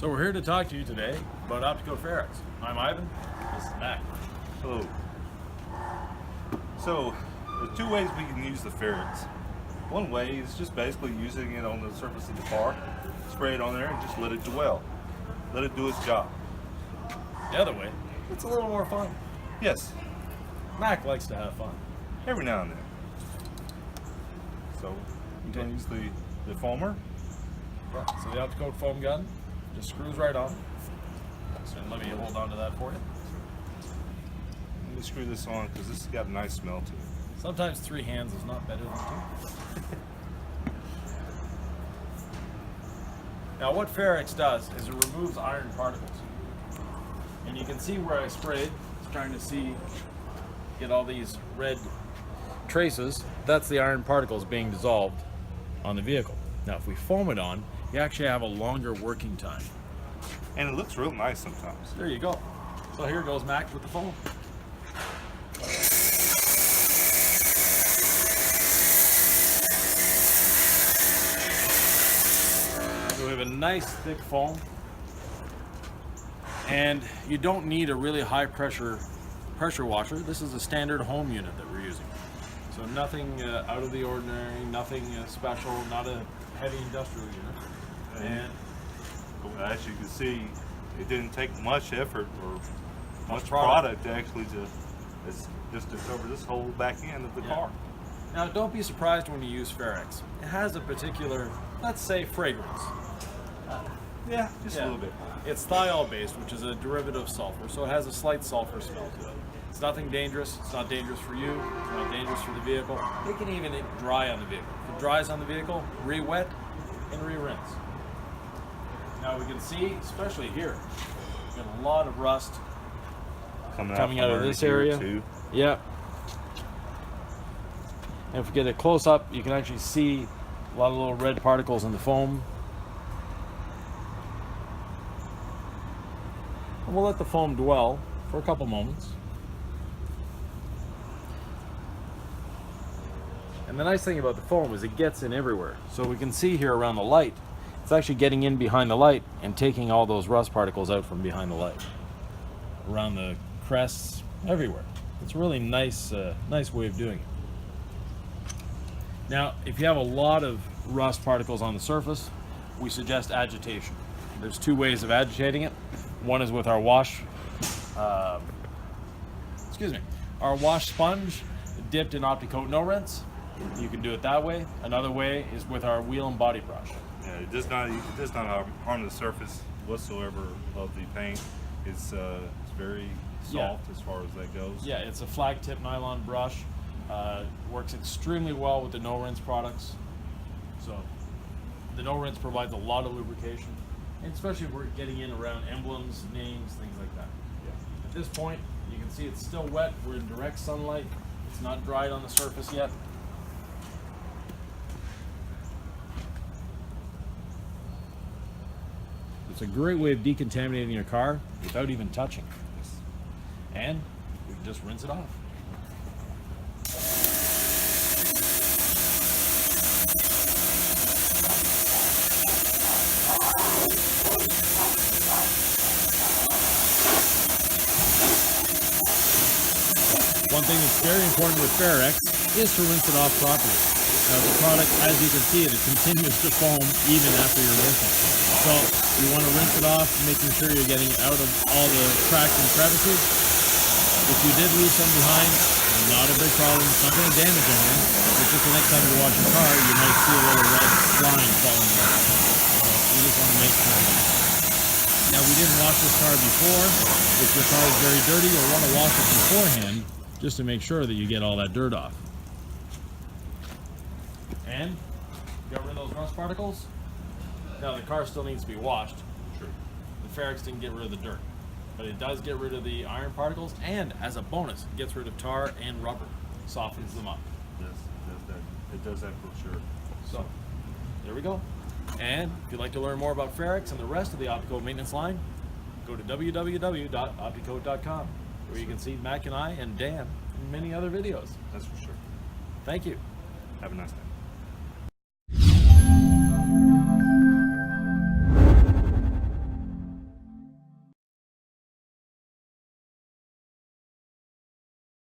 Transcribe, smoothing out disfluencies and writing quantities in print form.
So we're here to talk to you today about Opti-Coat Ferrex. I'm Ivan. This is Mac. Hello. So, there's two ways we can use the Ferrex. One way is just basically using it on the surface of the car, spray it on there and just let it dwell. Let it do its job. The other way, it's a little more fun. Yes, Mac likes to have fun. every now and then. So, we're going to use the foamer. Yeah. So the Opti-Coat foam gun just screws right on. So let me hold on to that for you. Let me screw this on because this has got a nice smell to it. Sometimes 3 hands is not better than 2. Now what Ferrex does is it removes iron particles. And you can see where I sprayed, trying to see, get all these red traces. That's the iron particles being dissolved on the vehicle. Now if we foam it on, you actually have a longer working time. And it looks real nice sometimes. There you go. So here goes Mac with the foam. So we have a nice thick foam, and you don't need a really high pressure washer. This is a standard home unit that we're using. So nothing out of the ordinary, nothing special, not a heavy industrial unit. And as you can see, it didn't take much effort or much product product to actually just to cover this whole back end of the car. Now don't be surprised when you use Ferrex. It has a particular, let's say, fragrance. Yeah, just a little bit. It's thiol based, which is a derivative of sulfur, so it has a slight sulfur smell to it. It's nothing dangerous. It's not dangerous for you. It's not dangerous for the vehicle. It can even dry on the vehicle. If it dries on the vehicle, re-wet and re-rinse. Now we can see, especially here, we've got a lot of rust coming out of this area. Too. Yeah. And if we get a close up, you can actually see a lot of little red particles in the foam. And we'll let the foam dwell for a couple moments. And the nice thing about the foam is it gets in everywhere. So we can see here around the light, it's actually getting in behind the light and taking all those rust particles out from behind the light. Around the crests, everywhere. It's a really nice, nice way of doing it. Now, if you have a lot of rust particles on the surface, we suggest agitation. There's 2 ways of agitating it. One is with our wash sponge dipped in Opti-Coat no rinse. You can do it that way. Another way is with our wheel and body brush. Yeah, it does not harm the surface whatsoever of the paint. It's very soft as far as that goes. Yeah, it's a flag tip nylon brush. Works extremely well with the no rinse products. So the no rinse provides a lot of lubrication, and especially if we're getting in around emblems, names, things like that. Yeah. At this point, you can see it's still wet. We're in direct sunlight. It's not dried on the surface yet. It's a great way of decontaminating your car without even touching. And we can just rinse it off. One thing that's very important with Ferrex is to rinse it off properly. Now the product, as you can see, it continues to foam even after you're rinsing. So you want to rinse it off, making sure you're getting out of all the cracks and crevices. If you did leave some behind, not a big problem. It's not going to damage anything. It's just the next time you wash your car, you might see a little red line falling down. So you just want to make sure. Now we didn't wash this car before. If your car is very dirty, you'll want to wash it beforehand just to make sure that you get all that dirt off. And got rid of those rust particles. Now the car still needs to be washed. True. The Ferrex didn't get rid of the dirt, but it does get rid of the iron particles, and as a bonus, it gets rid of tar and rubber, softens them up. Yes, it does that for sure. So there we go. And if you'd like to learn more about Ferrex and the rest of the Opti-Coat maintenance line, go to www.opticoat.com, where you can see Mac and I and Dan in many other videos. That's for sure. Thank you. Have a nice day.